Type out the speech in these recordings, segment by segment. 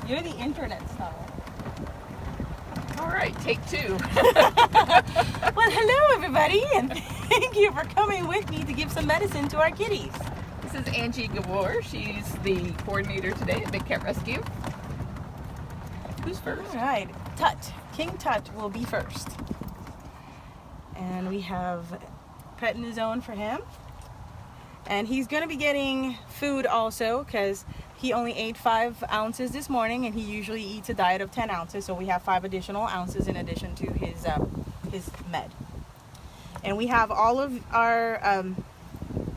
You're the internet star. All right, take two. Well, hello everybody, and thank you for coming with me to give some medicine to our kitties. This is Angie Gabor. She's the coordinator today at Big Cat Rescue. Who's first? All right, Tut. King Tut will be first. And we have prednisone for him. And he's going to be getting food also because he only ate 5 ounces this morning, and he usually eats a diet of 10 ounces. So we have 5 additional ounces in addition to his med. And we have all of our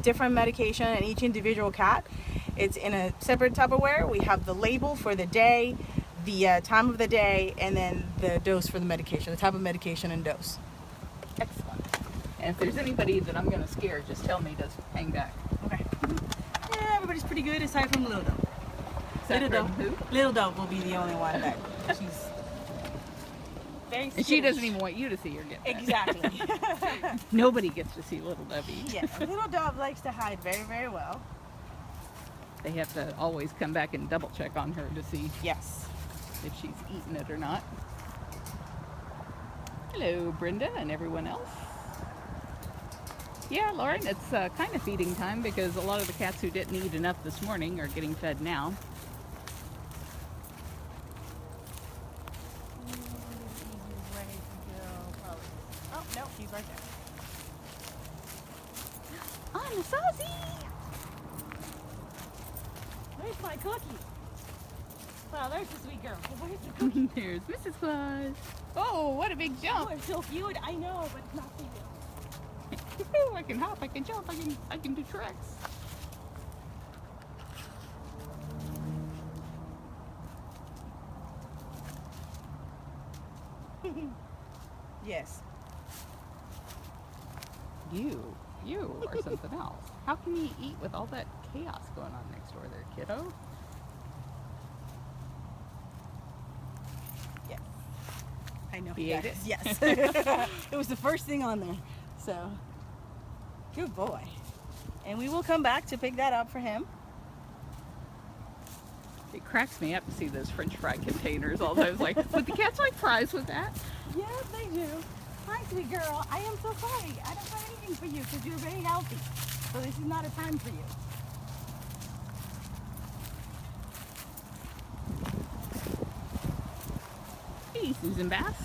different medication in each individual cat. It's in a separate Tupperware. We have the label for the day, the time of the day, and then the dose for the medication, the type of medication and dose. Excellent. And if there's anybody that I'm going to scare, just tell me to hang back. Okay. Yeah, everybody's pretty good aside from Little Dove. Little Dove who? Little Dove will be the only one that she's very And she doesn't even want you to see her get that. Exactly. Nobody gets to see Little Dovey. Yes, Little Dove likes to hide very, very well. They have to always come back and double check on her to see Yes. if she's eaten it or not. Hello, Brenda and everyone else. Yeah, Lauren, it's kind of feeding time because a lot of the cats who didn't eat enough this morning are getting fed now. Oh, no, he's right there. On the saucy! Where's my cookie? Well, there's the sweet girl. Well, where's the cookie? There's Mrs. Claus. Oh, what a big Oh, jump! it's so cute. I know, but it's not for you. I can hop, I can jump, I can do tricks. Yes. You are something else. How can you eat with all that chaos going on next door there, kiddo? Yes. I know. He ate it? Yes. It was the first thing on there. So, good boy. And we will come back to pick that up for him. It cracks me up to see those French fry containers all the time. It's like, would the cats like fries with that? Yes, they do. Hi, sweet girl. I am so sorry. I don't have anything for you because you're very healthy. So this is not a time for you. Hey, Susan Bass.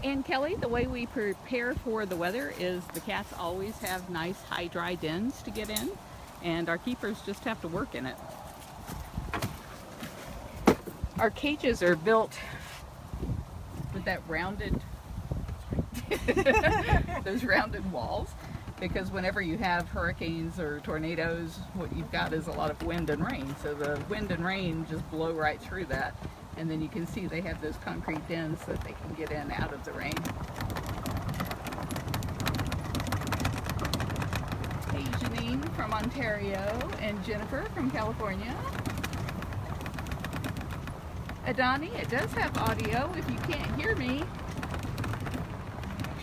And Kelly, the way we prepare for the weather is the cats always have nice high dry dens to get in, and our keepers just have to work in it. Our cages are built with that rounded, those rounded walls, because whenever you have hurricanes or tornadoes, what you've got is a lot of wind and rain. So the wind and rain just blow right through that. And then you can see they have those concrete dens so that they can get in out of the rain. Hey, Janine from Ontario and Jennifer from California. Adani, it does have audio if you can't hear me. Make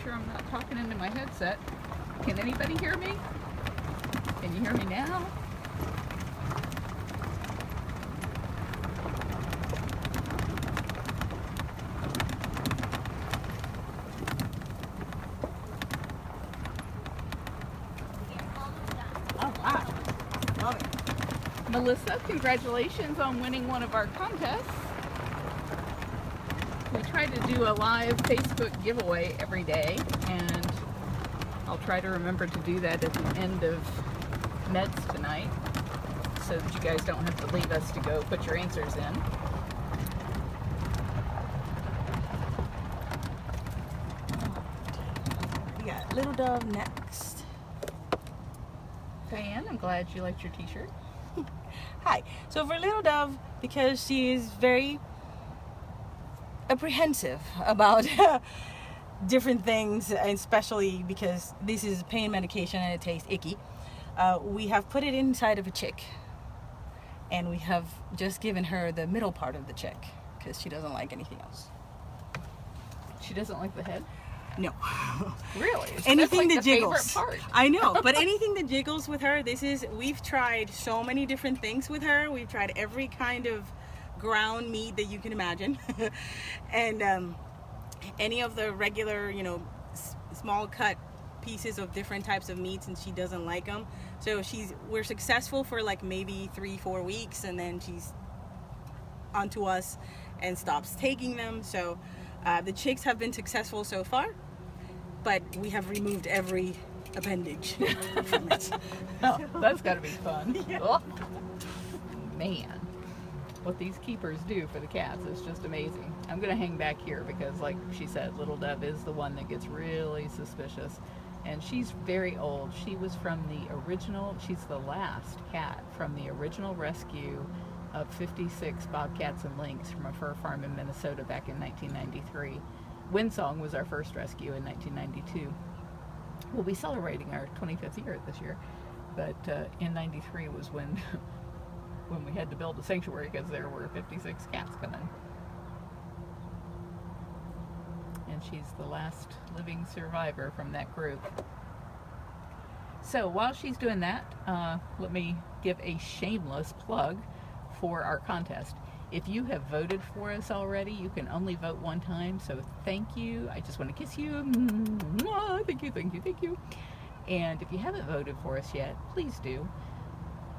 sure I'm not talking into my headset. Can anybody hear me? Can you hear me now? Oh, wow. Love it. Melissa, congratulations on winning one of our contests. We try to do a live Facebook giveaway every day, and I'll try to remember to do that at the end of meds tonight so that you guys don't have to leave us to go put your answers in. We got Little Dove next. Diane, I'm glad you liked your t-shirt. Hi. So for Little Dove, because she is very apprehensive about different things, especially because this is pain medication and it tastes icky, we have put it inside of a chick, and we have just given her the middle part of the chick because she doesn't like anything else. She doesn't like the head? No. Really? Anything That's that like the jiggles. favorite part. I know, but anything that jiggles with her, we've tried so many different things with her. We've tried every kind of ground meat that you can imagine. And any of the regular, small cut pieces of different types of meats, and she doesn't like them. So we're successful for like maybe 3-4 weeks, and then she's onto us and stops taking them. So the chicks have been successful so far, but we have removed every appendage from it. Oh, that's got to be fun. Yeah. Oh, man, what these keepers do for the cats is just amazing. I'm going to hang back here because, like she said, Little Dove is the one that gets really suspicious. And she's very old. She was from the original, she's the last cat from the original rescue of 56 bobcats and lynx from a fur farm in Minnesota back in 1993. Windsong was our first rescue in 1992. We'll be celebrating our 25th year this year, but in 93 was when we had to build a sanctuary because there were 56 cats coming. And she's the last living survivor from that group. So while she's doing that, let me give a shameless plug for our contest. If you have voted for us already, you can only vote one time, so thank you. I just want to kiss you. Thank you, thank you, thank you. And if you haven't voted for us yet, please do.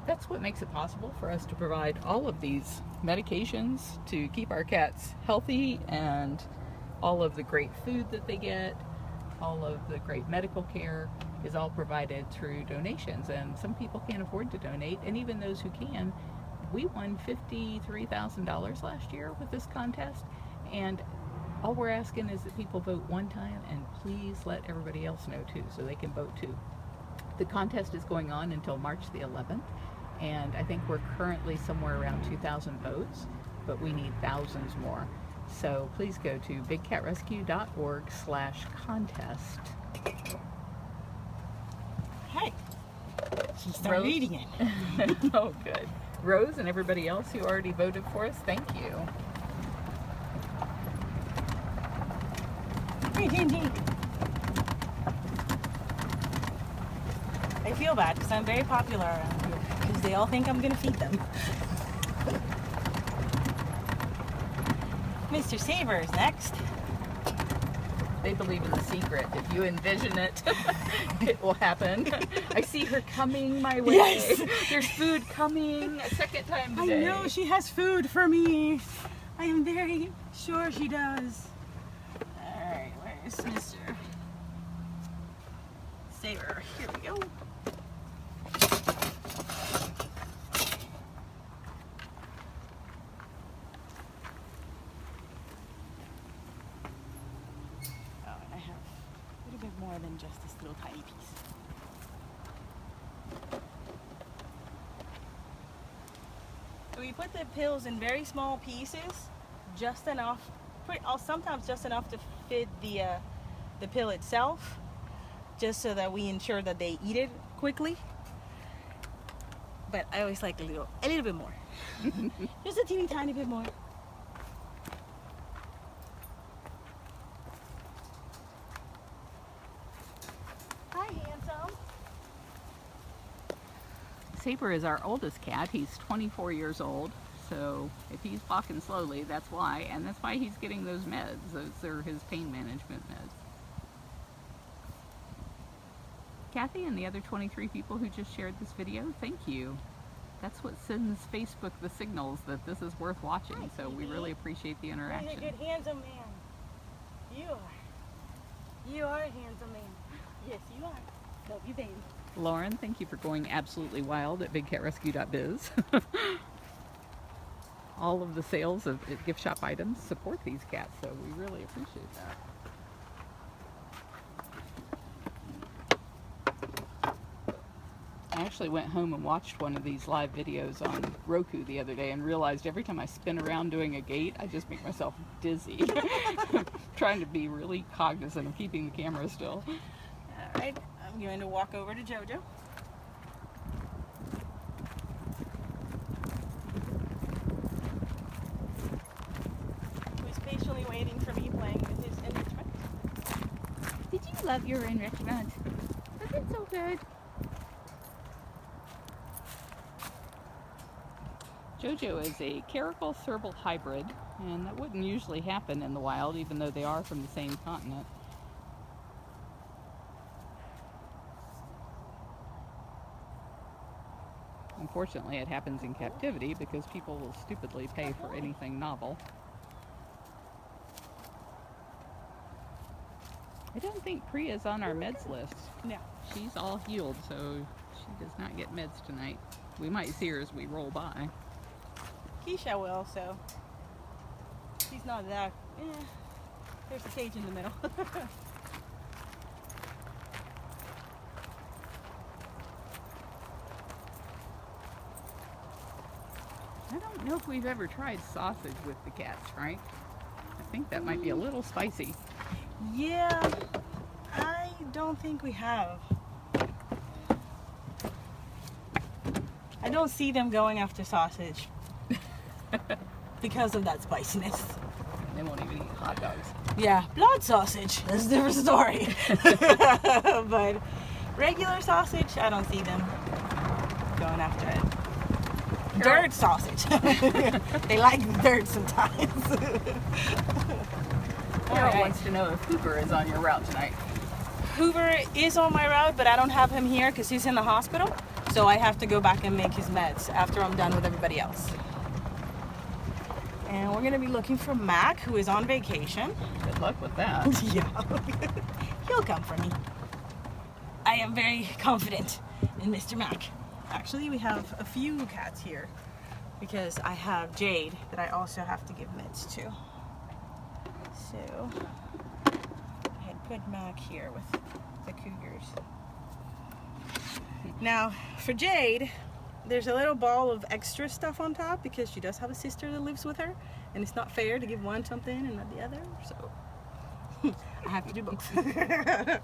That's what makes it possible for us to provide all of these medications to keep our cats healthy, and all of the great food that they get, all of the great medical care is all provided through donations. And some people can't afford to donate, and even those who can. We won $53,000 last year with this contest, and all we're asking is that people vote one time, and please let everybody else know too, so they can vote too. The contest is going on until March the 11th, and I think we're currently somewhere around 2,000 votes, but we need thousands more. So please go to bigcatrescue.org/contest. Hey, she started eating it. Oh, good. Rose and everybody else who already voted for us, thank you. Hey, Angie. I feel bad because I'm very popular around here because they all think I'm going to feed them. Mr. Saber is next. They believe in the secret. If you envision it, it will happen. I see her coming my way. Yes. There's food coming a second time today. I know she has food for me. I am very sure she does. Alright, where's Mr. Saber? Here we go. More than just this little tiny piece. So we put the pills in very small pieces, just enough, sometimes just enough to fit the pill itself, just so that we ensure that they eat it quickly. But I always like a little bit more. Just a teeny tiny bit more. Saber is our oldest cat. He's 24 years old, so if he's walking slowly, that's why, and that's why he's getting those meds. Those are his pain management meds. Kathy and the other 23 people who just shared this video, thank you. That's what sends Facebook the signals that this is worth watching. Hi, so we really appreciate the interaction. You're a good, handsome man. You are. You are a handsome man. Yes, you are. Love you, baby. Lauren, thank you for going absolutely wild at bigcatrescue.biz. All of the sales of gift shop items support these cats, so we really appreciate that. I actually went home and watched one of these live videos on Roku the other day and realized every time I spin around doing a gait, I just make myself dizzy. Trying to be really cognizant of keeping the camera still. All right, I'm going to walk over to Jojo. Who's patiently waiting for me playing with his instrument. love your enrichment. Isn't it so good? Jojo is a caracal serval hybrid, and that wouldn't usually happen in the wild, even though they are from the same continent. Unfortunately, it happens in captivity because people will stupidly pay for anything novel. I don't think Priya's on our meds list. No. She's all healed, so she does not get meds tonight. We might see her as we roll by. Keisha will, so she's not that. There's a cage in the middle. I don't know if we've ever tried sausage with the cats, right? I think that might be a little spicy. Yeah, I don't think we have. I don't see them going after sausage because of that spiciness. They won't even eat hot dogs. Yeah, blood sausage, that's a different story. But regular sausage, I don't see them going after it. Dirt sausage. They like the dirt sometimes. Carol wants to know if Hoover is on your route tonight. Hoover is on my route, but I don't have him here because he's in the hospital. So I have to go back and make his meds after I'm done with everybody else. And we're going to be looking for Mac, who is on vacation. Good luck with that. Yeah. He'll come for me. I am very confident in Mr. Mac. Actually, we have a few cats here because I have Jade that I also have to give meds to. So I had put Mac here with the cougars. Now, for Jade, there's a little ball of extra stuff on top because she does have a sister that lives with her, and it's not fair to give one something and not the other, so I have to do both. Alright.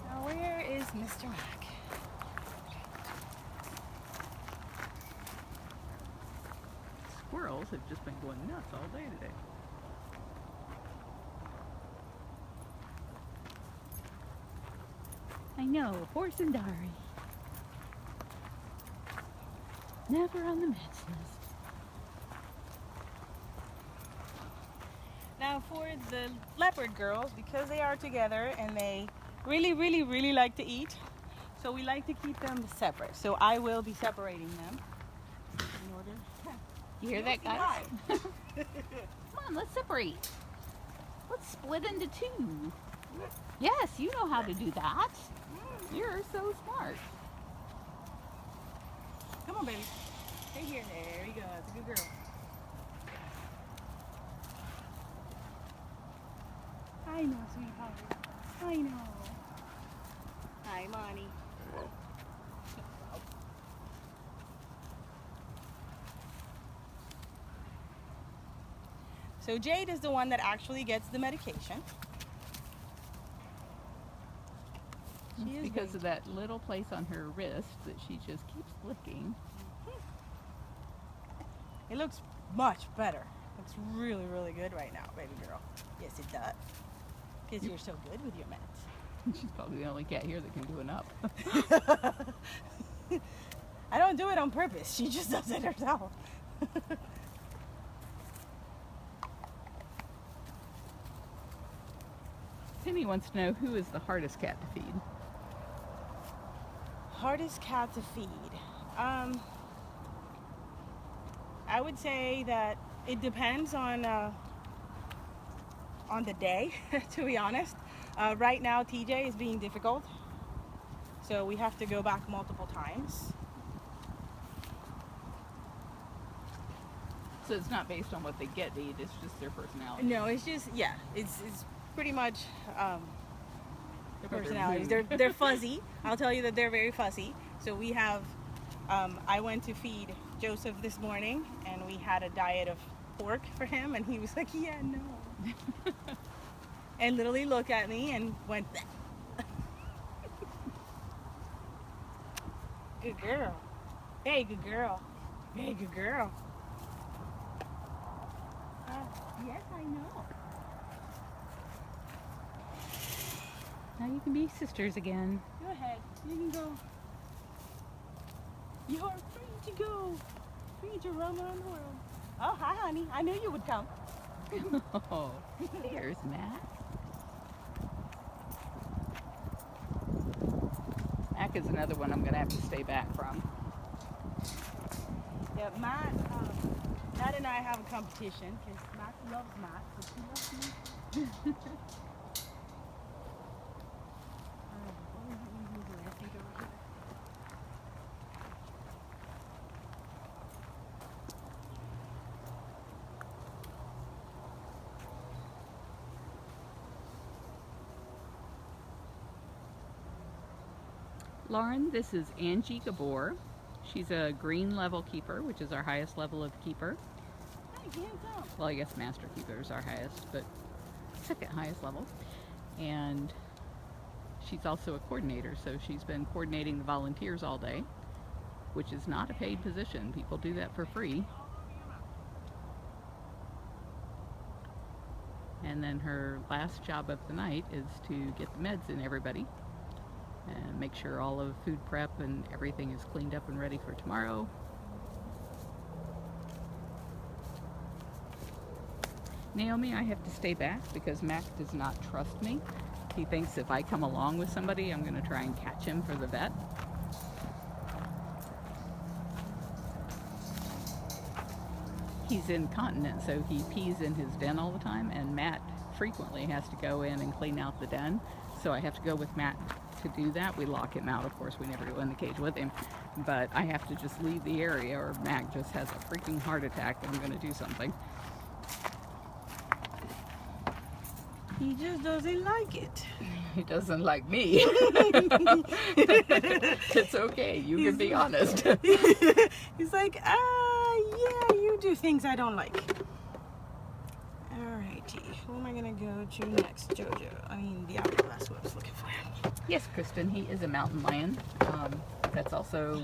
Now, where is Mr. Mac? Squirrels have just been going nuts all day today. I know, horse and diary. Never on the meds list. Now for the leopard girls, because they are together and they really like to eat, so we like to keep them separate. So I will be separating them in order. You hear that, guys? Come on, let's separate. Let's split into two. Yes, you know how to do that. You're so smart. Come on, baby. Stay here. There you go. That's a good girl. I know, sweetheart. I know. Hi, Monty. So Jade is the one that actually gets the medication. It's because of that little place on her wrist that she just keeps licking. It looks much better. Looks really good right now, baby girl. Yes, it does. Because you're so good with your meds. She's probably the only cat here that can do an up. I don't do it on purpose. She just does it herself. Penny wants to know who is the hardest cat to feed. Hardest cat to feed. I would say that it depends on the day, to be honest. Right now, TJ is being difficult, so we have to go back multiple times. So it's not based on what they get to eat, it's just their personality. No, it's just, yeah, it's pretty much their personalities. mood. They're fuzzy. I'll tell you that they're very fussy. So we have, I went to feed Joseph this morning, and we had a diet of pork for him, and he was like, yeah, no. And literally looked at me and went, good girl. Hey, good girl. Hey, good girl. Yes, I know. Now you can be sisters again. Go ahead. You can go. You're free to go. Free to roam around the world. Oh, hi, honey. I knew you would come. Oh, there's Mac. Mac is another one I'm going to have to stay back from. Yeah, Matt and I have a competition because Matt loves Matt, so she loves me. What was it we usually do? I think over here. Lauren, this is Angie Gabor. She's a green level keeper, which is our highest level of keeper. Hey, hands up. Well, I guess master keeper is our highest, but second highest level. And she's also a coordinator, so she's been coordinating the volunteers all day, which is not a paid position. People do that for free. And then her last job of the night is to get the meds in everybody and make sure all of food prep and everything is cleaned up and ready for tomorrow. Naomi, I have to stay back because Mac does not trust me. He thinks if I come along with somebody, I'm going to try and catch him for the vet. He's incontinent, so he pees in his den all the time, and Matt frequently has to go in and clean out the den. So I have to go with Matt to do that. We lock him out, of course. We never go in the cage with him, but I have to just leave the area or Mac just has a freaking heart attack and I'm going to do something. He just doesn't like it. He doesn't like me. It's okay. You can be honest. He's like, yeah, you do things I don't like. Alrighty, who am I gonna go to next? Jojo. I mean, Diablo, that's what I was looking for. Yes, Kristen, he is a mountain lion. That's also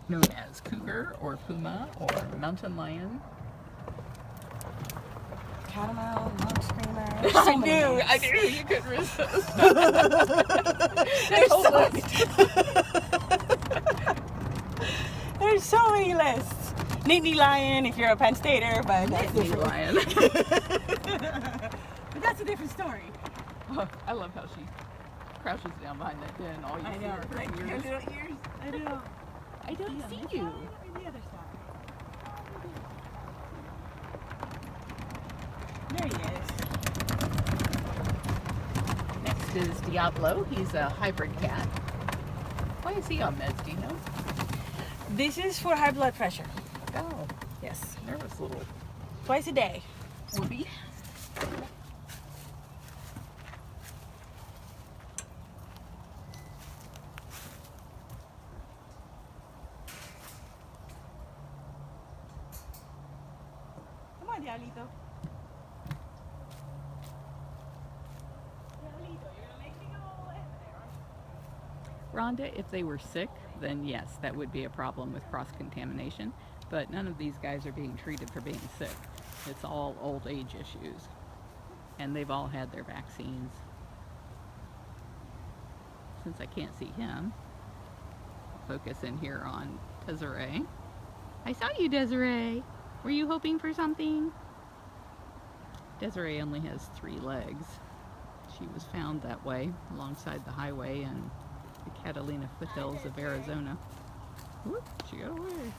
known as cougar or puma or mountain lion. Catamount, monk screamer. I knew you couldn't resist. There's so many lists. Nittany lion if you're a Penn Stater, but that's Nittany lion. But that's a different story. Oh, I love how she crouches down behind that den. All you see are her ears. Little ears. I know. I don't see you. The other side. There he is. Next is Diablo. He's a hybrid cat. Why is he on meds, do you know? This is for high blood pressure. Oh, Yes. nervous little Twice a day. whoopee. Come on, Diablito. Diablito, you're gonna make me go over there, aren't you? Rhonda, if they were sick, then yes, that would be a problem with cross-contamination. But none of these guys are being treated for being sick. It's all old age issues. And they've all had their vaccines. Since I can't see him, I'll focus in here on Desiree. I saw you, Desiree. Were you hoping for something? Desiree only has 3 legs. She was found that way alongside the highway in the Catalina foothills of Arizona. Whoop, she got away.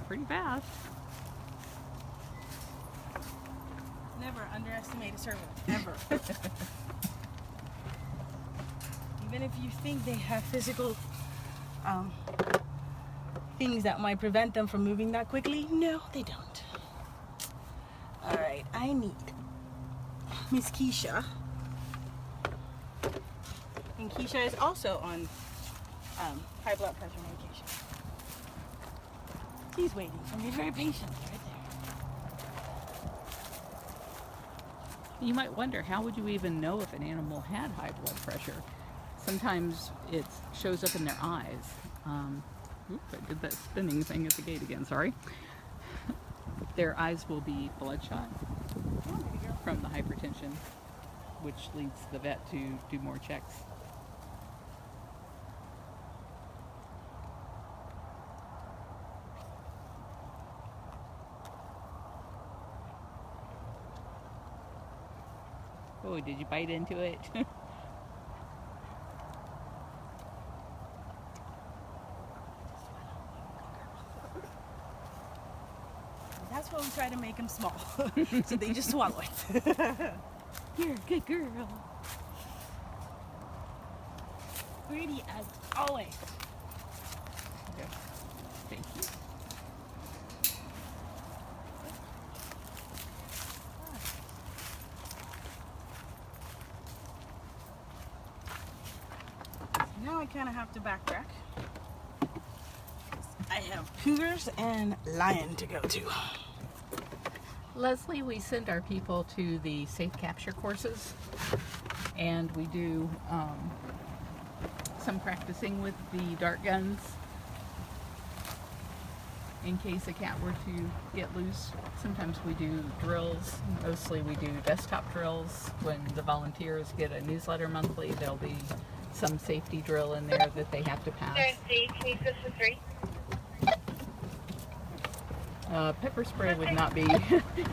Pretty fast. Never underestimate a servant, ever. Even if you think they have physical things that might prevent them from moving that quickly, no, they don't. Alright, I need Miss Keisha. And Keisha is also on high blood pressure medication. He's waiting for me very patiently right there. You might wonder, how would you even know if an animal had high blood pressure? Sometimes it shows up in their eyes. Oops, I did that spinning thing at the gate again, sorry. Their eyes will be bloodshot from the hypertension. which leads the vet to do more checks. Oh, did you bite into it? That's why we try to make them small, so they just swallow it. You're a good girl. Pretty as always. Yeah. Thank you. Now I kind of have to backtrack. I have cougars and lion to go to. Leslie, we send our people to the safe capture courses, and we do some practicing with the dart guns in case a cat were to get loose. Sometimes we do drills. Mostly we do desktop drills. When the volunteers get a newsletter monthly, there'll be some safety drill in there that they have to pass. Pepper spray would not be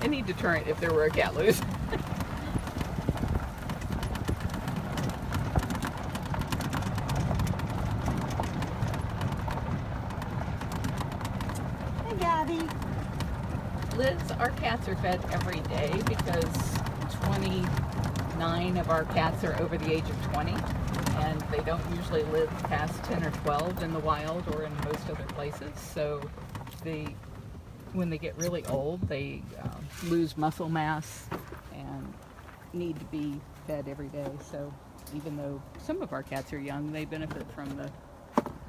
any deterrent if there were a cat loose. Hey, Gabby. Liz, our cats are fed every day because 29 of our cats are over the age of 20, and they don't usually live past 10 or 12 in the wild or in most other places. So when they get really old, they lose muscle mass and need to be fed every day. So even though some of our cats are young, they benefit from the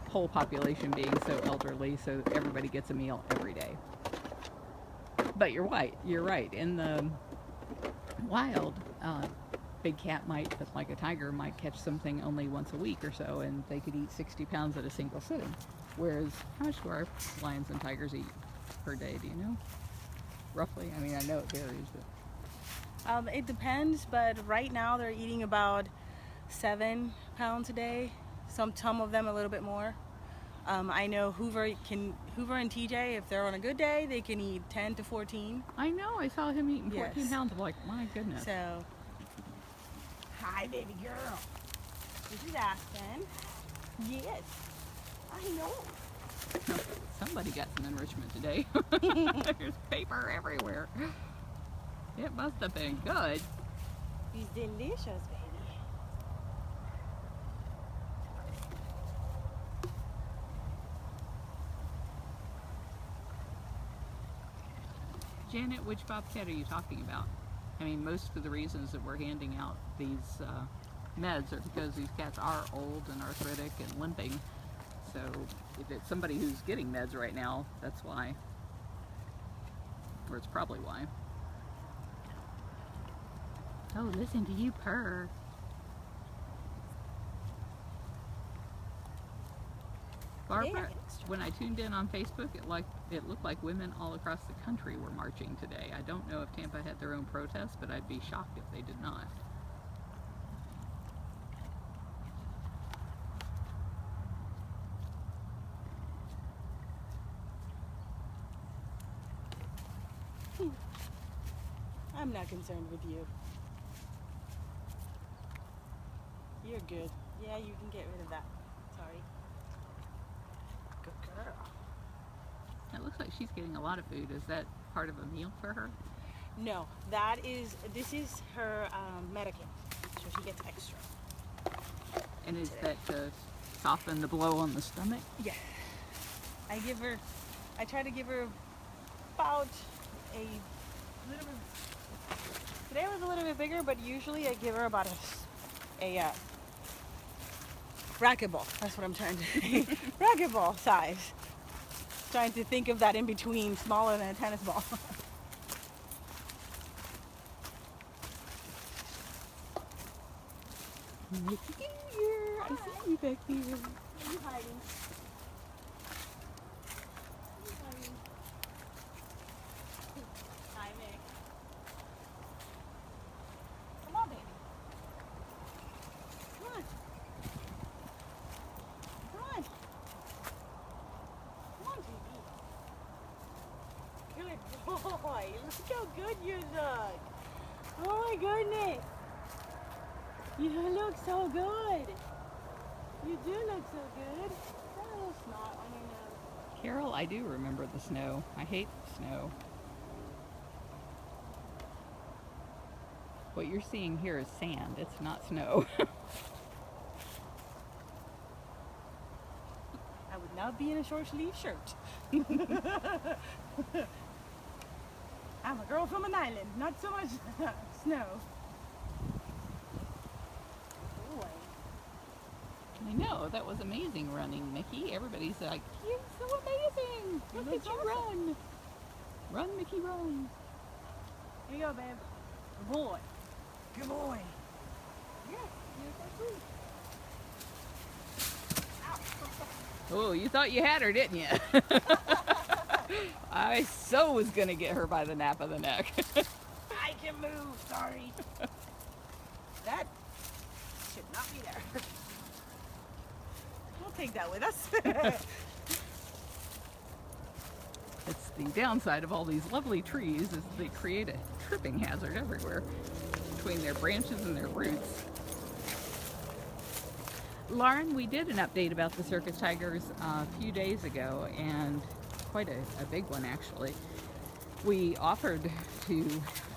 whole population being so elderly, so everybody gets a meal every day. But you're right. In the wild, big cat might, like a tiger, might catch something only once a week or so, and they could eat 60 pounds at a single sitting. Whereas, how much do our lions and tigers eat per day, do you know? Roughly? I mean, I know it varies, but... It depends, but right now they're eating about 7 pounds a day. Some of them a little bit more. I know Hoover and TJ, if they're on a good day, they can eat 10 to 14. I know, I saw him eating 14 Yes. pounds. I'm like, my goodness. So, hi, baby girl. This is Aspen. Yes, I know. Somebody got some enrichment today. There's paper everywhere. It must have been good. He's delicious, baby. Janet, which bobcat are you talking about? I mean, most of the reasons that we're handing out these meds are because these cats are old and arthritic and limping. So if it's somebody who's getting meds right now, that's why. Or it's probably why. Oh, listen to you purr. Barbara, when I tuned in on Facebook, it looked like women all across the country were marching today. I don't know if Tampa had their own protests, but I'd be shocked if they did not. I'm not concerned with you. You're good. Yeah, you can get rid of that. Sorry. Good girl. It looks like she's getting a lot of food. Is that part of a meal for her? No, this is her medicine, so she gets extra. And is that to soften the blow on the stomach? Yeah. I try to give her about a little bit. Today was a little bit bigger, but usually I give her about a racquetball. That's what I'm trying to say. Racquetball size. Trying to think of that in between, smaller than a tennis ball. Mickey, I see you back here. Are you hiding? Hi, Mick. Come on, baby. Look how good you look. Oh my goodness. You look so good. You do look so good. Got a little snot on your nose. Carol, I do remember the snow. I hate the snow. What you're seeing here is sand. It's not snow. I would not be in a short sleeve shirt. I'm a girl from an island, not so much snow. Boy. I know, that was amazing running, Mickey. Everybody's like, you're so amazing. Look at you run. Run, Mickey, run. Here you go, babe. Good boy. Good boy. Yeah, you're so sweet. Oh, you thought you had her, didn't you? I so was going to get her by the nape of the neck. I can move, sorry. That should not be there. We'll take that with us. It's the downside of all these lovely trees is they create a tripping hazard everywhere between their branches and their roots. Lauren, we did an update about the circus tigers a few days ago, and quite a big one actually. We offered to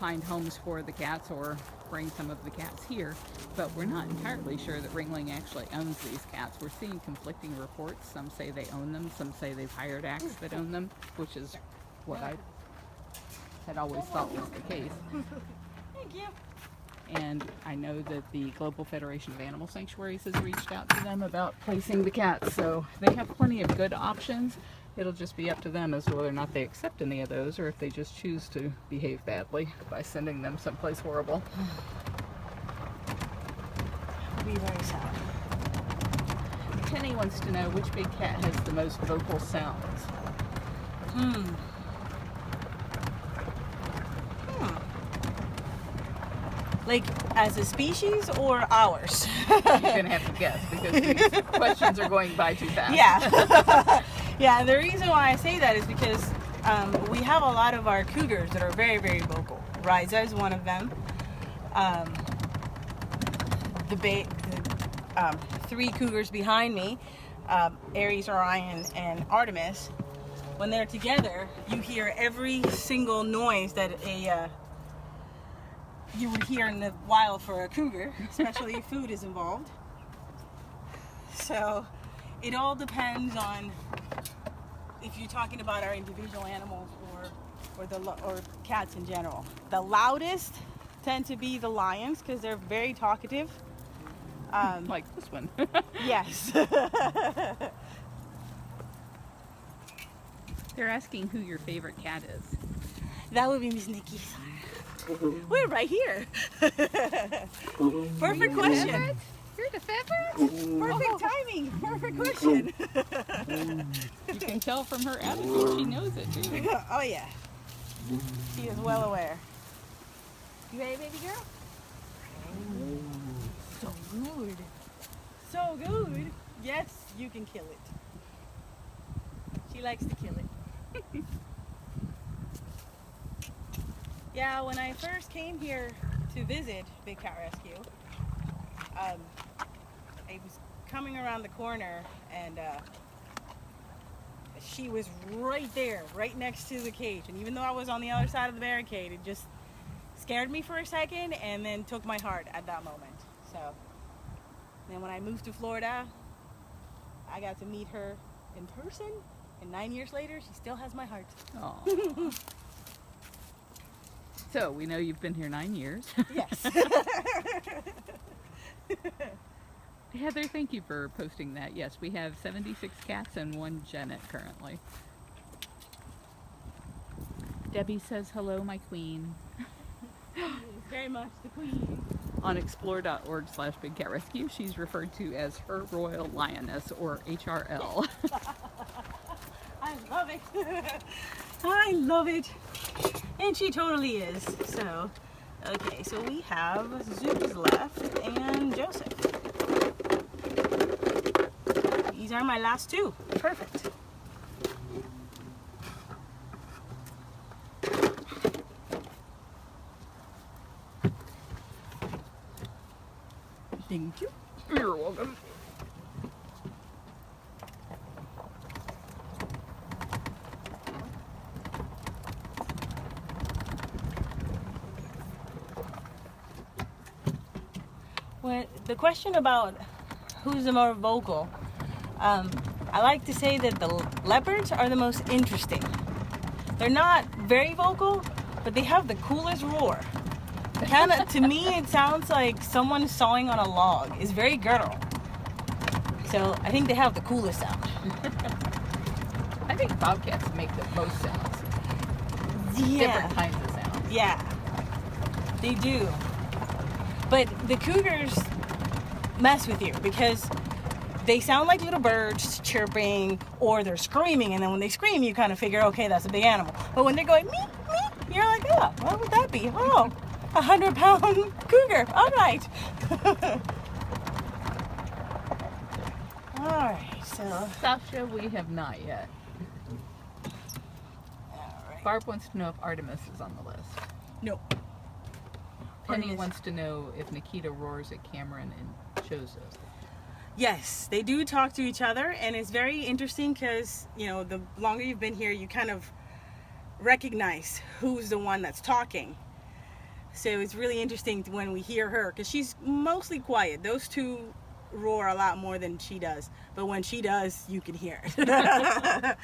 find homes for the cats or bring some of the cats here, but we're not entirely sure that Ringling actually owns these cats. We're seeing conflicting reports. Some say they own them, some say they've hired acts that own them, which is what I had always thought was the case. Thank you. And I know that the Global Federation of Animal Sanctuaries has reached out to them about placing the cats, so they have plenty of good options. It'll just be up to them as to whether or not they accept any of those, or if they just choose to behave badly by sending them someplace horrible. I'll be very sad. Penny wants to know which big cat has the most vocal sounds. Like, as a species or ours? You're going to have to guess because these questions are going by too fast. Yeah. Yeah, and the reason why I say that is because we have a lot of our cougars that are very, very vocal. Riza is one of them. The three cougars behind me, Aries, Orion, and Artemis, when they're together, you hear every single noise that you would hear in the wild for a cougar, especially if food is involved. So it all depends on if you're talking about our individual animals or cats in general. The loudest tend to be the lions because they're very talkative. Like this one. Yes. They're asking who your favorite cat is. That would be Miss Nikki's. We're right here. Perfect question. You're the favorite? Perfect timing. Perfect question. You can tell from her attitude she knows it too. Oh yeah. She is well aware. You ready, baby girl? So good. So good. Yes, you can kill it. She likes to kill it. Yeah, when I first came here to visit Big Cat Rescue, I was coming around the corner and she was right there, right next to the cage. And even though I was on the other side of the barricade, it just scared me for a second and then took my heart at that moment. So then when I moved to Florida, I got to meet her in person, and 9 years later, she still has my heart. Aww. So we know you've been here 9 years. Yes. Heather, thank you for posting that. Yes, we have 76 cats and 1 genet currently. Debbie says, hello, my queen. Very much the queen. On explore.org/bigcatrescue, she's referred to as Her Royal Lioness, or HRL. I love it. I love it. And she totally is. So, okay, so we have Zeus left and Joseph. These are my last 2. Perfect. Thank you. You're welcome. When the question about who's the more vocal, I like to say that the leopards are the most interesting. They're not very vocal, but they have the coolest roar. Kind of, to me, it sounds like someone sawing on a log. It's very guttural. So I think they have the coolest sound. I think bobcats make the most sounds. Yeah. Different kinds of sounds. Yeah, they do. But the cougars mess with you because they sound like little birds chirping, or they're screaming, and then when they scream, you kind of figure, okay, that's a big animal. But when they're going meep, meep, you're like, oh, what would that be? Oh, 100-pound cougar. All right. All right, so. Sasha, we have not yet. All right. Barb wants to know if Artemis is on the list. No. Penny Artemis. wants to know if Nikita roars at Cameron and shows us. Yes, they do talk to each other, and it's very interesting because, you know, the longer you've been here, you kind of recognize who's the one that's talking. So it's really interesting when we hear her, because she's mostly quiet. Those two roar a lot more than she does, but when she does, you can hear it. I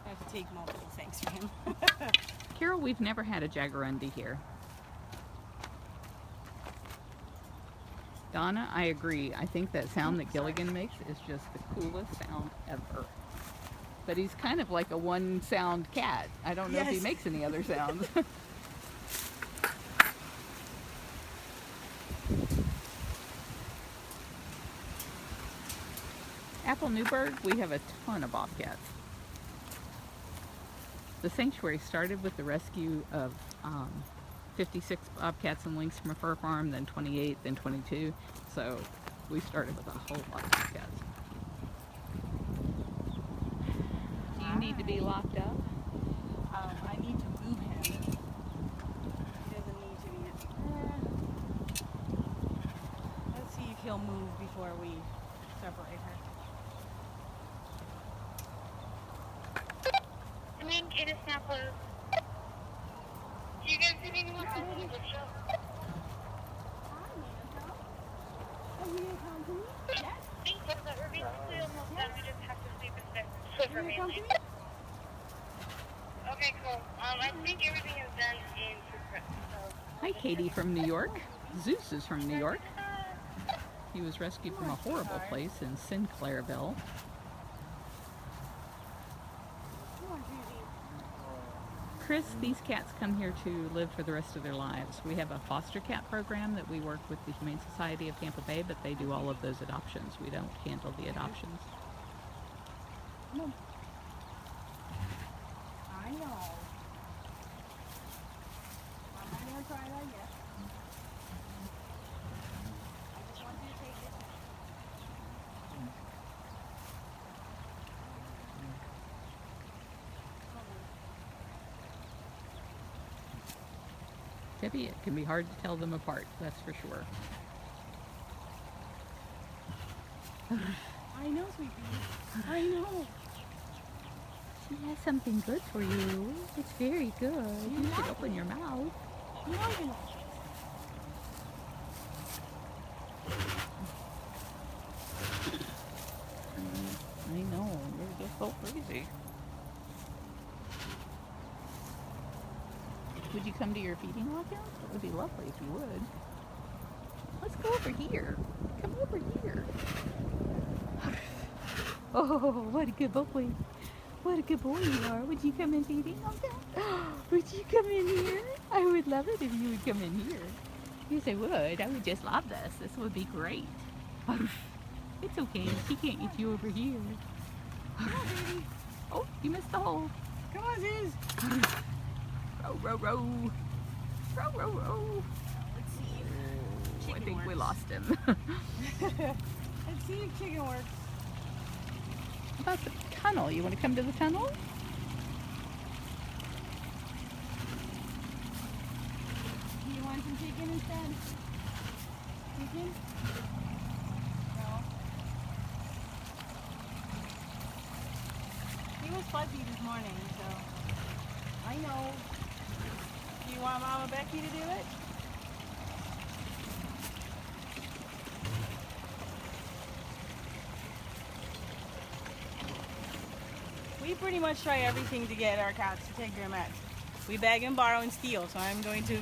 have to take multiple things for him. Carol, we've never had a jaguarundi here. Donna, I agree. I think that sound that Gilligan makes is just the coolest sound ever. But he's kind of like a one-sound cat. I don't know if he Yes. makes any other sounds. Apple Newburgh, we have a ton of bobcats. The sanctuary started with the rescue of 56 bobcats and lynx from a fur farm, then 28, then 22. So we started with a whole lot of bobcats. Do you need to be locked up? I need to move him. He doesn't need to be. Let's see if he'll move before we separate her. I mean, it is now closed. Do you guys need anyone else in the show? Thanks, but we're basically almost done. We just have to sleep in bed. For mainly. Okay, cool. I think everything is done in prep. So. Hi, Katie from New York. Zeus is from New York. He was rescued from a horrible place in Sinclairville. Chris, these cats come here to live for the rest of their lives. We have a foster cat program that we work with the Humane Society of Tampa Bay, but they do all of those adoptions. We don't handle the adoptions. No. I know. I'm not gonna try that yet. I just want you to take it. Debbie, it can be hard to tell them apart, that's for sure. I know, sweetie. I know. She has something good for you. It's very good. You should open your mouth. You know you know. I know, you're just so crazy. Would you come to your feeding walkout? It would be lovely if you would. Let's go over here. Come over here. Oh, what a good boy. What a good boy you are. Would you come in feeding walkout? Would you come in here? I would love it if you would come in here. Yes, I would. I would just love this. This would be great. It's okay. She can't get you over here. Come on, baby. Oh, you missed the hole. Come on, Ziz. Row, row, row. Row, row, row. Let's see if I chicken think we works. lost him. Let's see if chicken works. about the tunnel? You want to come to the tunnel? Do you want some chicken instead? Chicken? No. He was fuzzy this morning, so I know. Do you want Mama Becky to do it? We pretty much try everything to get our cats to take their meds. We beg and borrow and steal, so I'm going to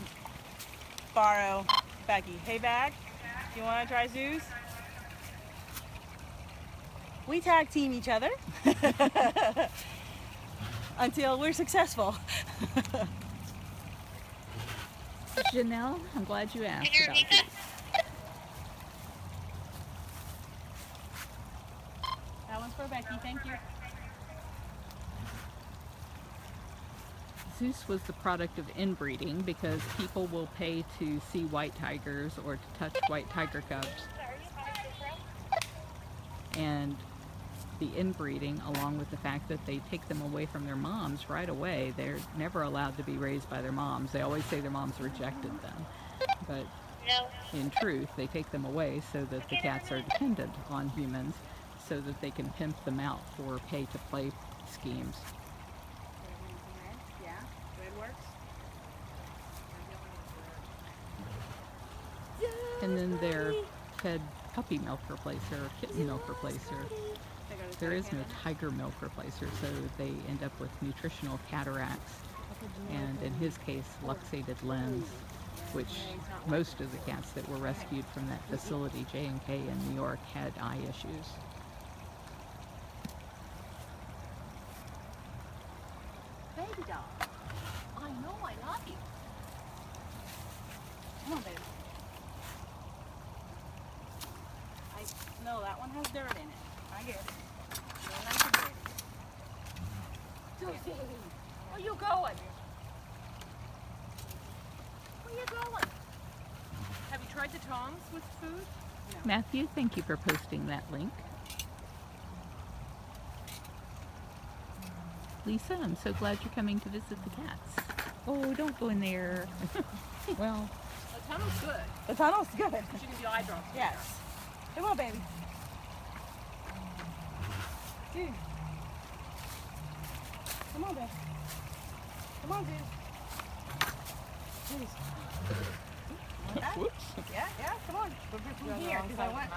borrow Becky. Hey, Bag, you want to try Zeus? We tag team each other until we're successful. Janelle, I'm glad you asked Can you about repeat that? That one's for Becky, thank you. Zeus was the product of inbreeding because people will pay to see white tigers or to touch white tiger cubs. And the inbreeding, along with the fact that they take them away from their moms right away, they're never allowed to be raised by their moms. They always say their moms rejected them. But No. in truth, they take them away so that the cats are dependent on humans so that they can pimp them out for pay-to-play schemes. Yeah, red works. And then their fed puppy milk replacer or kitten milk replacer. There is no tiger milk replacer, so they end up with nutritional cataracts and, in his case, luxated lens, which most of the cats that were rescued from that facility, J&K in New York, had eye issues. Baby dog. I know I love you. Come on, baby. No, that one has dirt in it. I get it. You don't like it dirty. Susie, where you going? Where you going? Have you tried the tongs with food? Matthew, thank you for posting that link. Lisa, I'm so glad you're coming to visit the cats. Oh, don't go in there. Well, The tunnel's good. The tunnel's good. She can do eye drops. Yes. Come on, baby. Dude. Come on, baby. Come on, dude. Jeez. Okay. whoops. Yeah, come on. We're from here, because I went.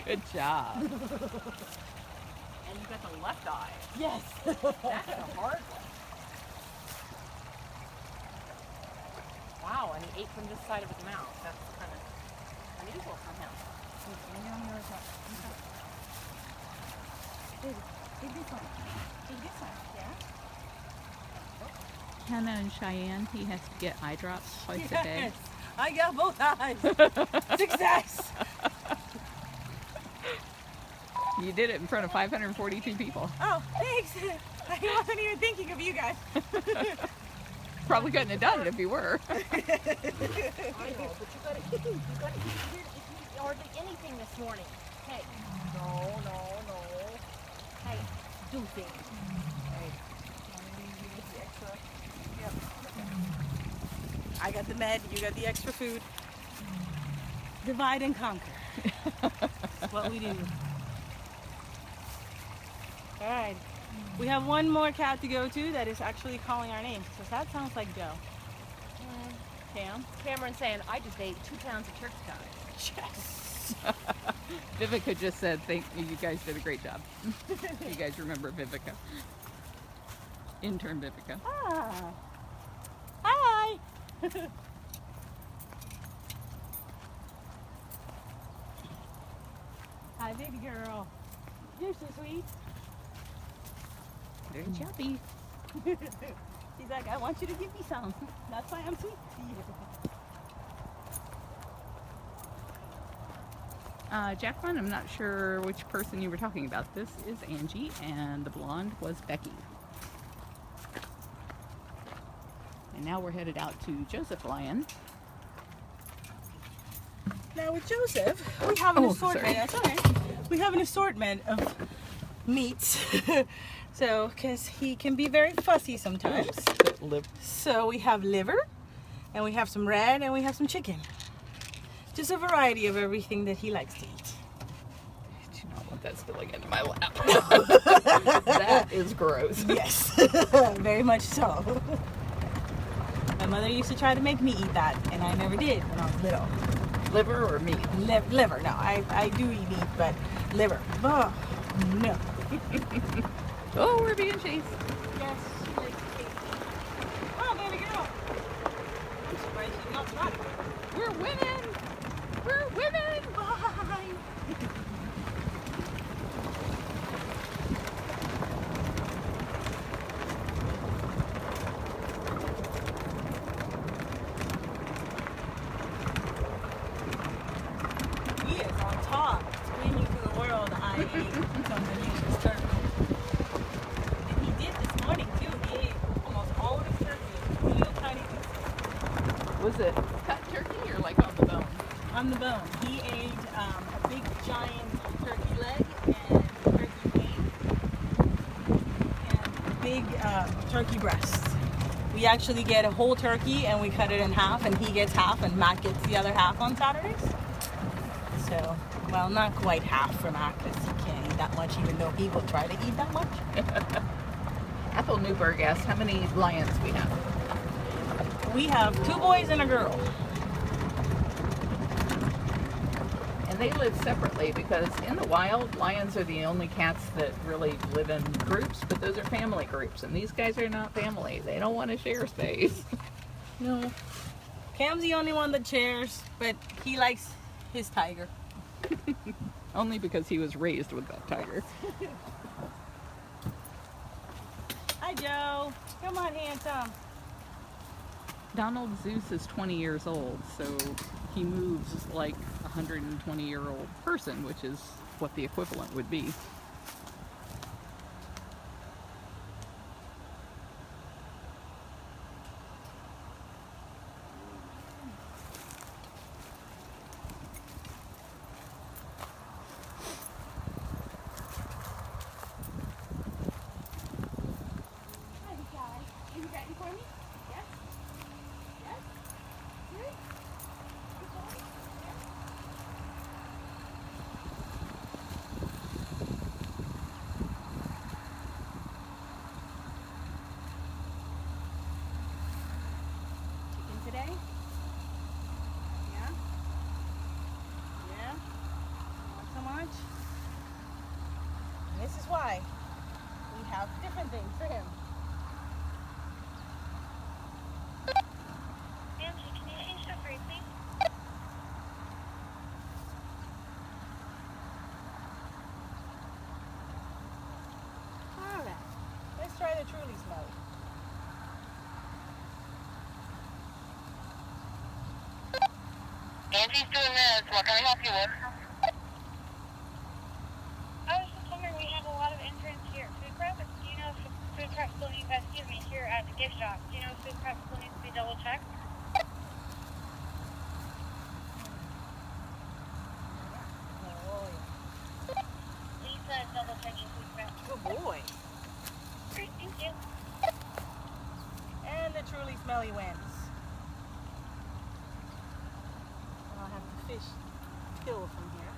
Good job. And you got the left eye. Yes. That's a hard one. Wow, and he ate from this side of his mouth. That's kind of unusual from him. Take this one. Take this one. Yeah. Hannah and Cheyenne, he has to get eye drops twice a day. Yes. I got both eyes. Success. You did it in front of 542 people. Oh, thanks. I wasn't even thinking of you guys. Probably couldn't have done it if you were. I know, but you gotta eat. You didn't eat hardly anything this morning. Hey. No. Hey, do things. Hey. Yep. I got the med, you got the extra food. Divide and conquer. That's what we do. All right. We have one more cat to go to that is actually calling our name. So that sounds like Joe. Cam? Cameron saying, I just ate 2 pounds of turkey thighs. Yes. Vivica just said, thank you, you guys did a great job. You guys remember Vivica. Intern Vivica. Ah. Hi. Hi, baby girl. You're so sweet. Very chubby. She's like, I want you to give me some. That's why I'm sweet to you. Jacqueline, I'm not sure which person you were talking about. This is Angie, and the blonde was Becky. And now we're headed out to Joseph Lion. Now with Joseph, we have an assortment. sorry. That's okay. we have an assortment of meats. So, because he can be very fussy sometimes. So we have liver, and we have some red, and we have some chicken. Just a variety of everything that he likes to eat. I do not want that spilling into my lap. That is gross. Yes, very much so. My mother used to try to make me eat that, and I never did when I was little. Liver or meat? Liver, no, I do eat meat, but liver, oh, no. Oh, we're being chased. Yes, she likes to taste it. Oh, baby girl. I'm surprised she's not running. We're winning. We're winning. Bye. He is on top, screaming to the world, I ate some delicious turkey. And he did this morning too. He ate almost all of his turkey, little tiny pieces. Was it cut turkey or like on the bone? On the bone. He ate a big giant turkey leg and turkey wing and big turkey breasts. We actually get a whole turkey and we cut it in half, and he gets half and Matt gets the other half on Saturdays. So, well, not quite half for Matt because he can't eat that much, even though people try to eat that much. Ethel Newberg asked how many lions we have. We have 2 boys and a girl. And they live separately because in the wild, lions are the only cats that really live in groups, but those are family groups. And these guys are not family. They don't want to share space. No. Cam's the only one that shares, but he likes his tiger. Only because he was raised with that tiger. Hi, Joe. Come on, handsome. Donald Zeus is 20 years old, so he moves like a 120-year-old person, which is what the equivalent would be. Hi, guys. You ready for me? Yes? Yes? Good? Good boy? Yes? Chicken today? Yeah? Yeah? Not so much? This is why we have different things for him. Angie, can you change the free, please? All right. Let's try the truly smelly. Angie's doing this. What can I help you with? I was just wondering, we have a lot of interns here at Food Prep. Do you know if Food Prep still needs, excuse me, here at the gift shop, do you know if Food Prep still needs to be double checked? Oh, yeah. Lisa is double checking Food Prep. Good boy. Great, thank you. And the truly smelly wins. I'll have the fish kill from here.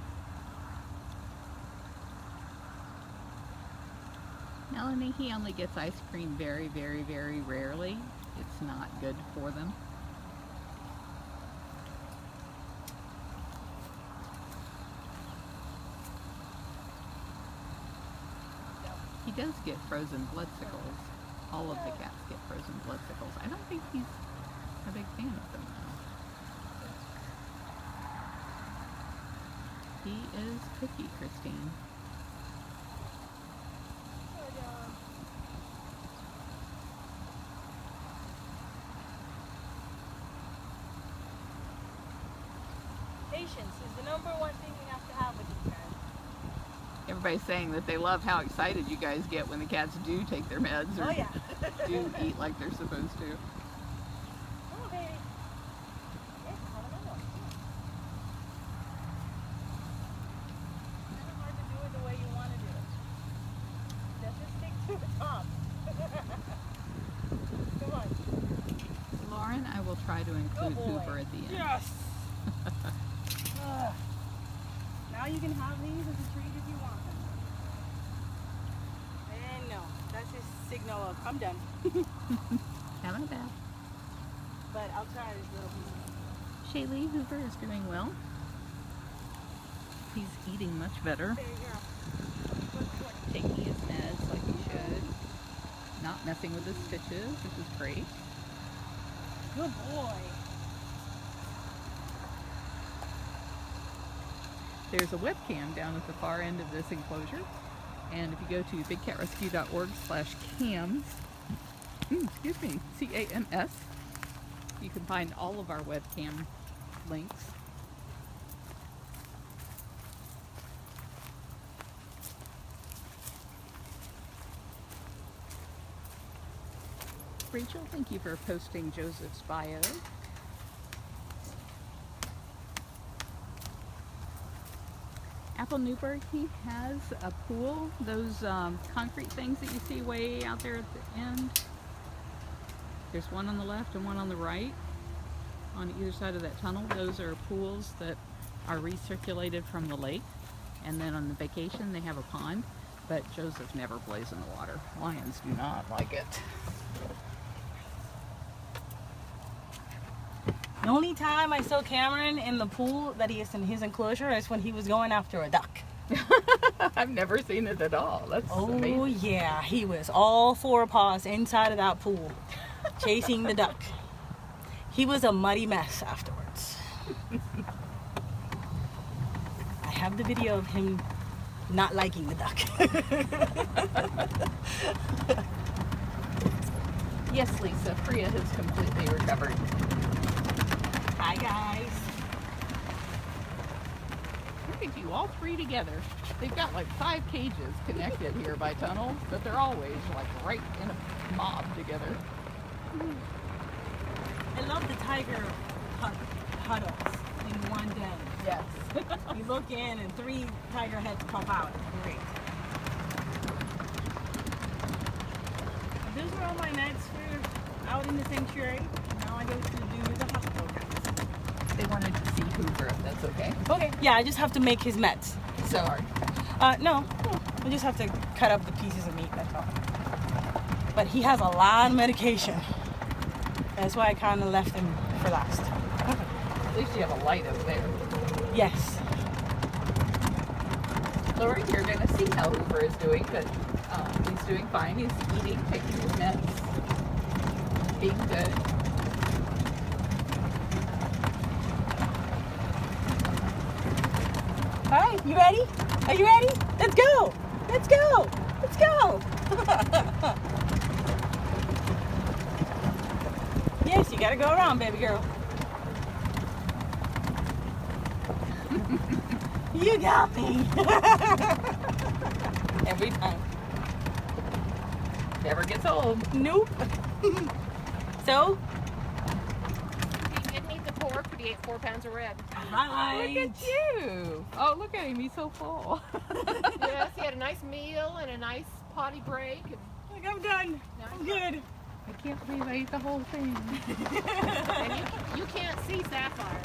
Melanie, he only gets ice cream very, very, very rarely. It's not good for them. He does get frozen bloodsicles. All of the cats get frozen bloodsicles. I don't think he's a big fan of them though. He is picky, Christine. Patience is the number one thing you have to have with these guys. Everybody's saying that they love how excited you guys get when the cats do take their meds or Oh, yeah. do eat like they're supposed to. Oh, baby. Yes, have another one. Kind of hard to try to include boy. Hoover at the end. Yes. Now you can have these as a treat if you want them. And no, that's his signal of I'm done. Having a bath. But I'll try this little piece. Shaylee Hoover is doing well. He's eating much better. There you go. Taking his meds like he should. Not messing with his stitches, which is great. Good boy. There's a webcam down at the far end of this enclosure. And if you go to bigcatrescue.org/cams, excuse me, CAMS, you can find all of our webcam links. Rachel, thank you for posting Joseph's bio. Apple Newburgh, he has a pool, those concrete things that you see way out there at the end. There's one on the left and one on the right on either side of that tunnel. Those are pools that are recirculated from the lake. And then on the vacation they have a pond, but Joseph never plays in the water. Lions do not like it. The only time I saw Cameron in the pool that he is in his enclosure is when he was going after a duck. I've never seen it at all. That's amazing. Oh yeah, he was all four paws inside of that pool, chasing the duck. He was a muddy mess afterwards. I have the video of him not liking the duck. Yes, Lisa, Freya has completely recovered. Hi guys. Look at you, all three together. They've got like 5 cages connected here by tunnels, but they're always like right in a mob together. I love the tiger huddles in one den. Yes. You look in and 3 tiger heads pop out. Great. Those were all my nights for out in the sanctuary. Now I go to do the hospital cats. They wanted to see Hoover, if that's okay. Okay. Yeah, I just have to make his meds. So hard. No. I just have to cut up the pieces of meat, that's all. But he has a lot of medication. That's why I kind of left him for last. At least you have a light over there. Yes. Lori, you're going to see how Hoover is doing, but he's doing fine. He's eating, taking his meds, being good. All right, you ready? Are you ready? Let's go. Let's go. Let's go. Yes, you gotta go around, baby girl. You got me. Every time. Never gets old. Nope. So? He didn't eat the pork, but he ate 4 pounds of rib. Right. Look at you. Oh, look at him. He's so full. Yes, he had a nice meal and a nice potty break. And Look, I'm done. now I'm he's good. I can't believe I ate the whole thing. And you can't see Sapphire.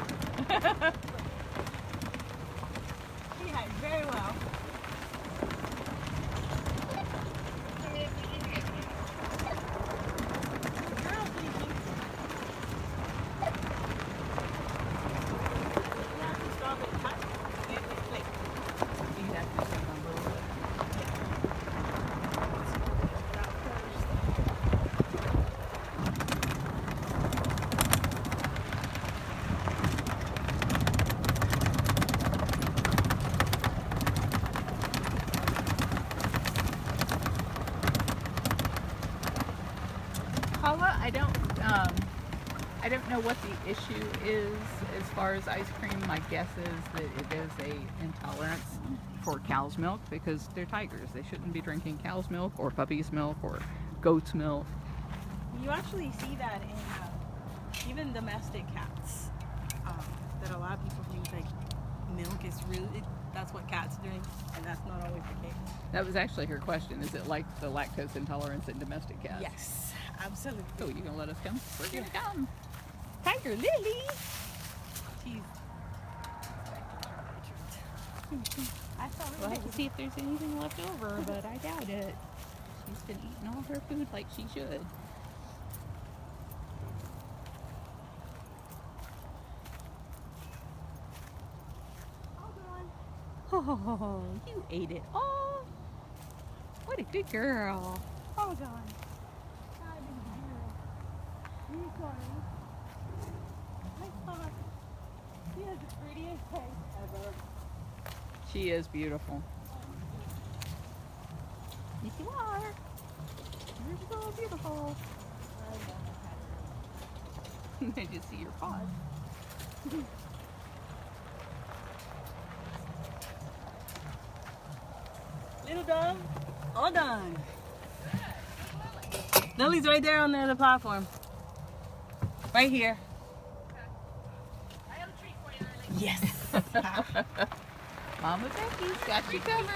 He had very well. Girl, please. You have to stop and cut and get his plate. You have to sing a little bit. That first. Paula, I don't know what the issue is as far as ice cream. My guess is that it is a intolerance for cow's milk because they're tigers. They shouldn't be drinking cow's milk or puppy's milk or goat's milk. You actually see that in even domestic cats. That a lot of people think like milk is really, that's what cats drink, and that's not always the case. That was actually her question. Is it like the lactose intolerance in domestic cats? Yes, absolutely. Oh, you gonna let us come? We're gonna come. Tiger Lily. She's I saw her. We'll have to see if there's anything left over, but I doubt it. She's been eating all her food like she should. Oh, you ate it all. What a good girl. Hold on. Hi, baby girl. You sorry. I thought she has the prettiest face ever. She is beautiful. Yes, you are. You're so beautiful. I just see your paws. little dog. All done. Lily's right there on the platform. Right here. I have a treat for you, Lily. Yes. Mama Becky's got you covered.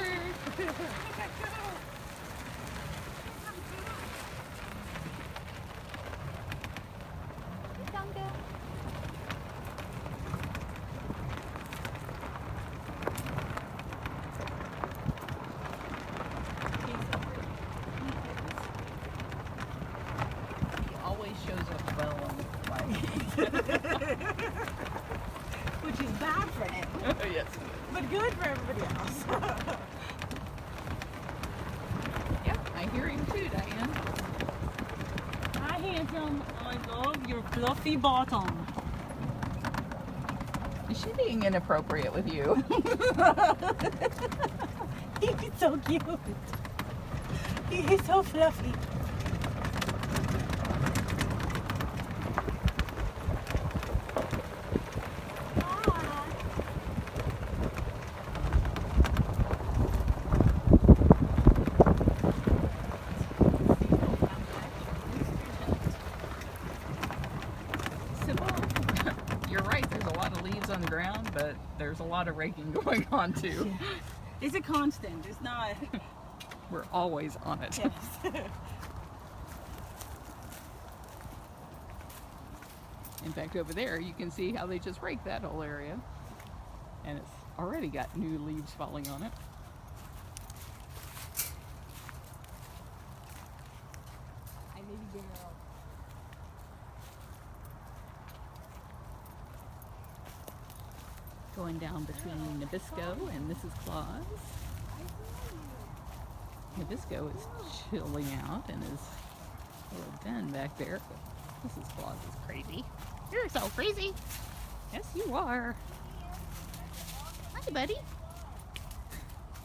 He always shows up well on the flight. Which is bad for him, Yes. but good for everybody else. Yep, I hear him too, Diane. Hi, handsome. I love your fluffy bottom. Is she being inappropriate with you? He's so cute. He is so fluffy. You're right, there's a lot of leaves on the ground, but there's a lot of raking going on too. It's a constant. It's not. We're always on it. Yes. In fact, over there you can see how they just raked that whole area. And it's already got new leaves falling on it. Hi, baby girl. Going down between Nabisco and Mrs. Claus. Nabisco is chilling out in his little den back there. But Mrs. Claus is crazy. You're so crazy. Yes, you are. Hi, buddy.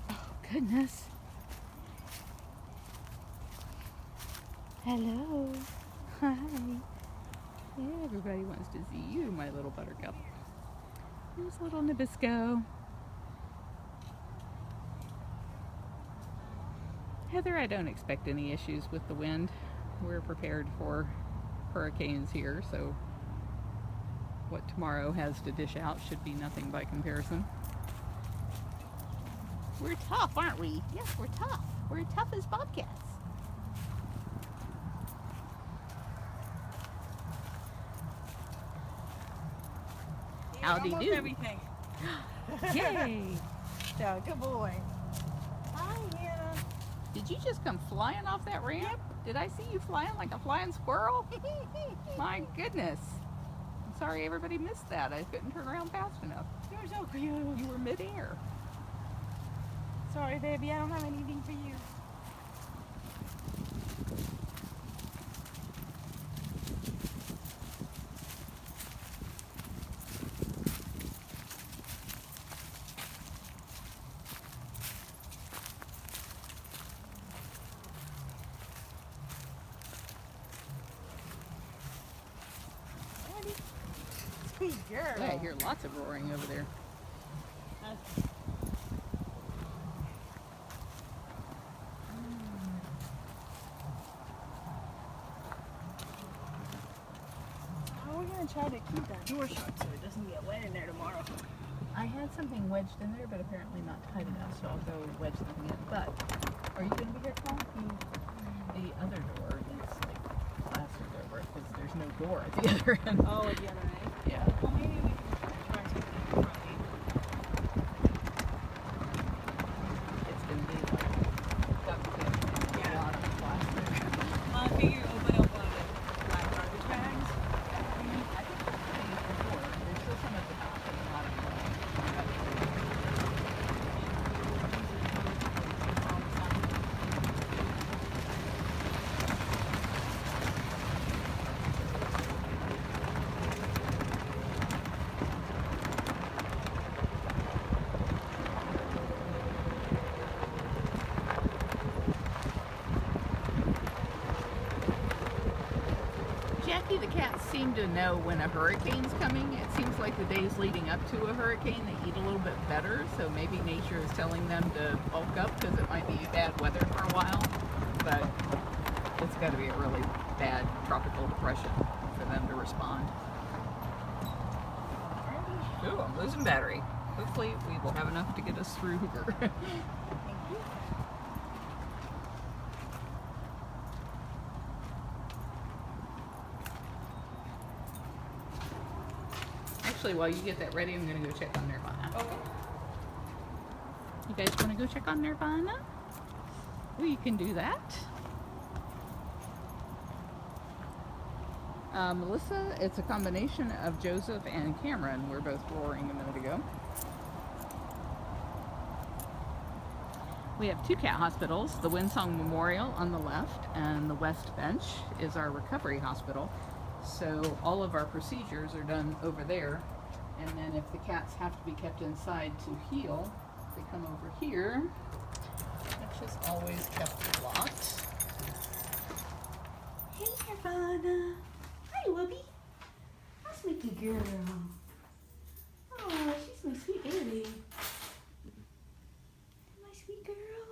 Oh, goodness. Hello. Hi. Everybody wants to see you, my little buttercup. Here's little Nabisco. Heather, I don't expect any issues with the wind. We're prepared for hurricanes here, so what tomorrow has to dish out should be nothing by comparison. We're tough, aren't we? Yes, we're tough. We're tough as bobcats. Howdy Almost do. everything. Yay! So, good boy. Hi, Hannah. Did you just come flying off that ramp? Yep. Did I see you flying like a flying squirrel? My goodness. I'm sorry everybody missed that. I couldn't turn around fast enough. You're so cute. You were midair. Sorry, baby. I don't have anything for you. Sweet girl. Yeah, I hear lots of roaring over there. We're gonna try to keep that door shut so it doesn't get wet in there tomorrow. I had something wedged in there, but apparently not tight enough, so I'll go wedge something in. But, are you going to be here tomorrow? The other door is like plastered over it because there's no door at the other end. Oh, at the other end. Yeah. Well, maybe we can try something differently. It's going to be like duct tape and a lot of plastic. I figure open up one of the black garbage bags. I think it's before. There's still some at the top and a lot of Jackie the cat seemed to know when a hurricane's coming. It seems like the days leading up to a hurricane, they eat a little bit better, so maybe nature is telling them to bulk up because it might be bad weather for a while, but it's got to be a really bad tropical depression for them to respond. Ooh, I'm losing battery. Hopefully we will have enough to get us through Hoover. Actually, while you get that ready, I'm going to go check on Nirvana. Okay. You guys want to go check on Nirvana? We can do that. Melissa, it's a combination of Joseph and Cameron. We're both roaring a minute ago. We have two cat hospitals, the Winsong Memorial on the left, and the West Bench is our recovery hospital. So all of our procedures are done over there. And then if the cats have to be kept inside to heal, they come over here, which is always kept locked. Hey, Nirvana. Hi, Whoopi. That's my good girl. Oh, she's my sweet baby. My sweet girl.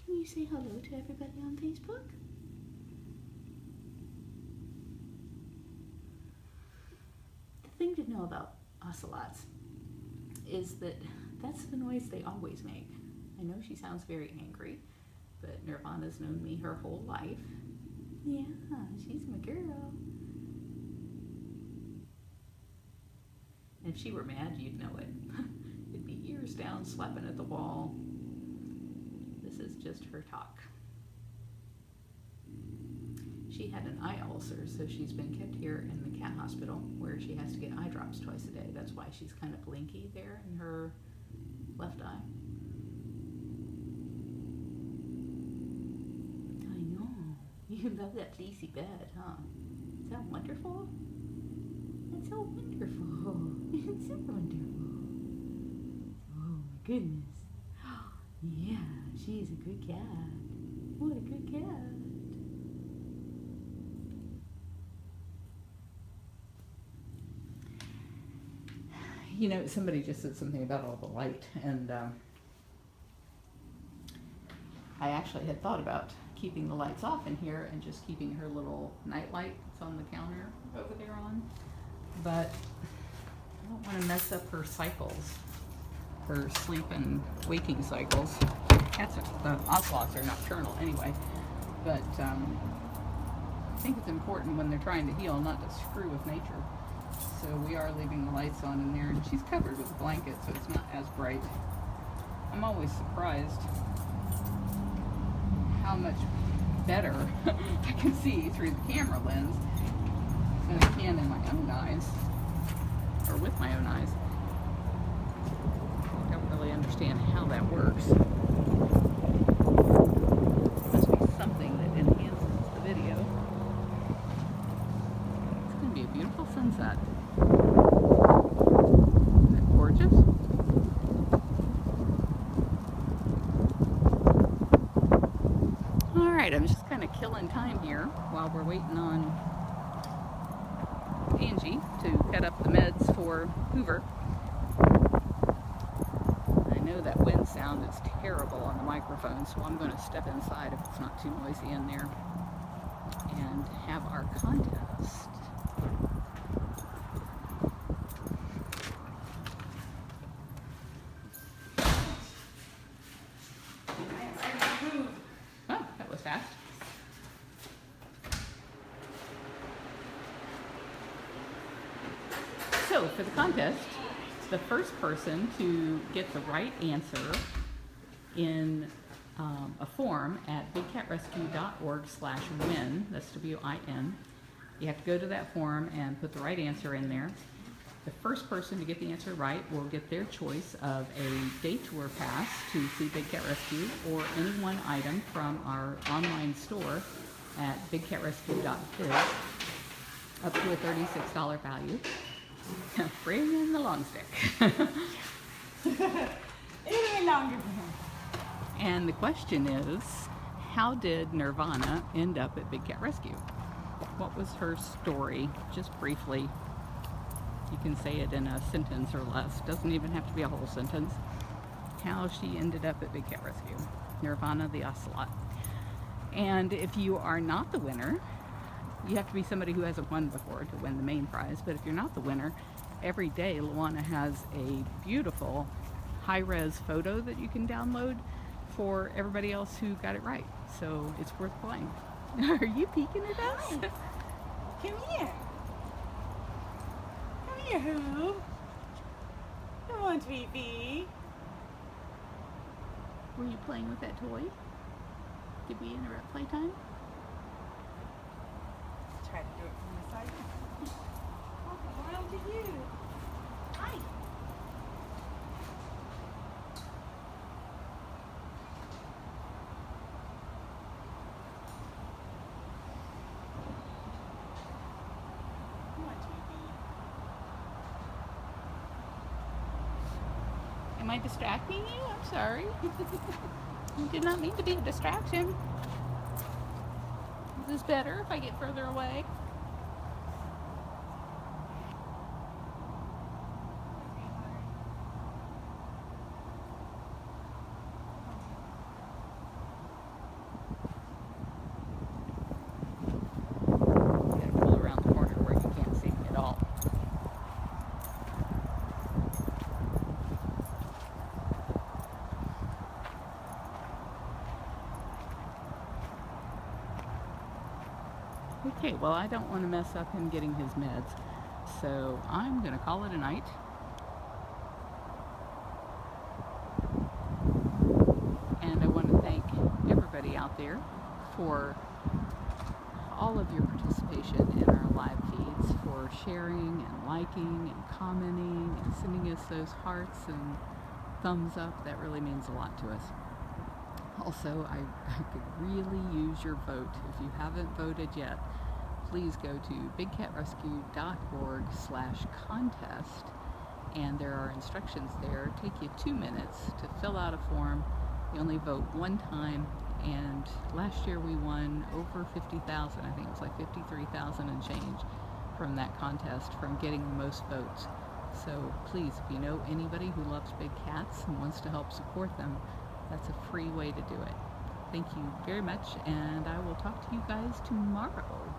Can you say hello to everybody on Facebook? The thing to know about ocelots is that that's the noise they always make. I know she sounds very angry, but Nirvana's known me her whole life. Yeah, she's my girl. And if she were mad, you'd know it. It'd be ears down, slapping at the wall. This is just her talk. She had an eye ulcer, so she's been kept here in the cat hospital where she has to get eye drops twice a day. That's why she's kind of blinky there in her left eye. I know. You love that fleecy bed, huh? Is that wonderful? That's so wonderful. It's so wonderful. Oh my goodness. Yeah, she's a good cat. What a good cat. You know, somebody just said something about all the light, and I actually had thought about keeping the lights off in here and just keeping her little night light that's on the counter over there on, but I don't want to mess up her cycles, her sleep and waking cycles. The ocelots are nocturnal anyway, but I think it's important when they're trying to heal not to screw with nature. So we are leaving the lights on in there, and she's covered with a blanket, so it's not as bright. I'm always surprised how much better I can see through the camera lens than I can in my own eyes, or with my own eyes. I don't really understand how that works. It must be something that enhances the video. It's going to be a beautiful sunset. Isn't it gorgeous? Alright, I'm just kind of killing time here while we're waiting on Angie to cut up the meds for Hoover. I know that wind sound is terrible on the microphone, so I'm going to step inside if it's not too noisy in there and have our contest. Oh, that was fast. for the contest, the first person to get the right answer in a form at bigcatrescue.org/win, that's W-I-N. You have to go to that form and put the right answer in there. The first person to get the answer right will get their choice of a day tour pass to see Big Cat Rescue or any one item from our online store at bigcatrescue.biz up to a $36 value. Bring in the long stick. Even longer for him. And the question is, how did Nirvana end up at Big Cat Rescue? What was her story? Just briefly. You can say it in a sentence or less. Doesn't even have to be a whole sentence. How she ended up at Big Cat Rescue. Nirvana the Ocelot. And if you are not the winner, you have to be somebody who hasn't won before to win the main prize. But if you're not the winner, every day Luana has a beautiful high-res photo that you can download for everybody else who got it right. So it's worth playing. Are you peeking at us? Come here. Come here, Who. Come on, Tweety. Were you playing with that toy? Did we interrupt playtime? Try to do it from the side. Welcome around to you. Hi. Come on, Tweety. Am I distracting you? I'm sorry. I did not mean to be a distraction. Is this better if I get further away? Gotta pull around the corner where you can't see me at all. Okay, well, I don't want to mess up him getting his meds, so I'm going to call it a night. And I want to thank everybody out there for all of your participation in our live feeds, for sharing and liking and commenting and sending us those hearts and thumbs up. That really means a lot to us. Also, I could really use your vote. If you haven't voted yet, please go to bigcatrescue.org/contest, and there are instructions there. Take you 2 minutes to fill out a form. You only vote one time, and last year we won over 50,000. I think it was like 53,000 and change from that contest, from getting the most votes. So please, if you know anybody who loves big cats and wants to help support them, that's a free way to do it. Thank you very much, and I will talk to you guys tomorrow.